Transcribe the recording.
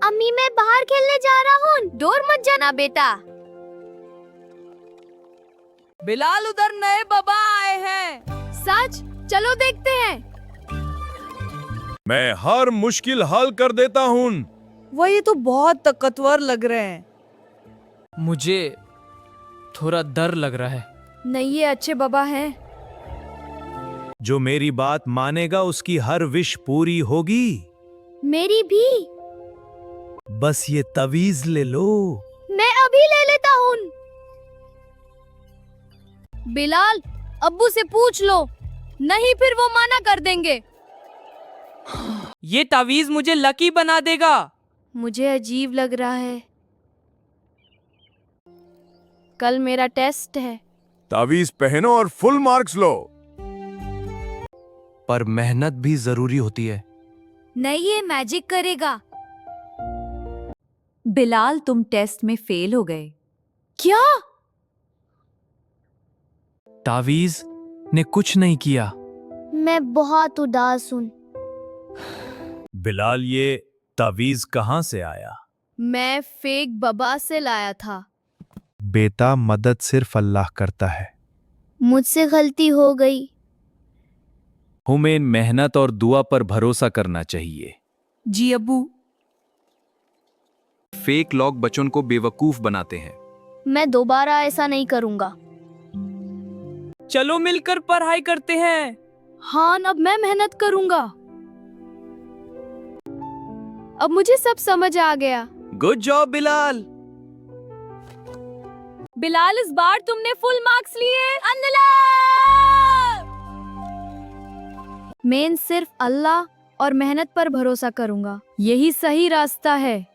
अम्मी मैं बाहर खेलने जा रहा हूँ, दूर मत जाना बेटा। बिलाल उधर नए बाबा आए हैं। सच? चलो देखते हैं। मैं हर मुश्किल हल कर देता हूँ। वो ये तो बहुत ताकतवर लग रहे हैं। मुझे थोड़ा डर लग रहा है। नहीं, ये अच्छे बाबा हैं। जो मेरी बात मानेगा उसकी हर विश पूरी होगी। मेरी भी। बस ये तवीज ले लो। मैं अभी ले लेता हूँ। बिलाल, अब्बू से पूछ लो, नहीं फिर वो मना कर देंगे। ये तावीज मुझे लकी बना देगा। मुझे अजीब लग रहा है। कल मेरा टेस्ट है। तावीज पहनो और फुल मार्क्स लो। पर मेहनत भी जरूरी होती है। नहीं, ये मैजिक करेगा। बिलाल, तुम टेस्ट में फेल हो गए। क्या? तावीज ने कुछ नहीं किया। मैं बहुत उदास हूँ। बिलाल, ये तावीज कहाँ से आया? मैं फेक बाबा से लाया था। बेटा, मदद सिर्फ अल्लाह करता है। मुझसे गलती हो गई। हमें मेहनत और दुआ पर भरोसा करना चाहिए। जी अब्बू। फेक लोग बच्चों को बेवकूफ बनाते हैं। मैं दोबारा ऐसा नहीं करूँगा। चलो मिलकर पढ़ाई करते हैं। हाँ, अब मैं मेहनत करूँगा। अब मुझे सब समझ आ गया। Good job Bilal. बिलाल, इस बार तुमने फुल मार्क्स लिए। मैं सिर्फ अल्लाह और मेहनत पर भरोसा करूँगा। यही सही रास्ता है।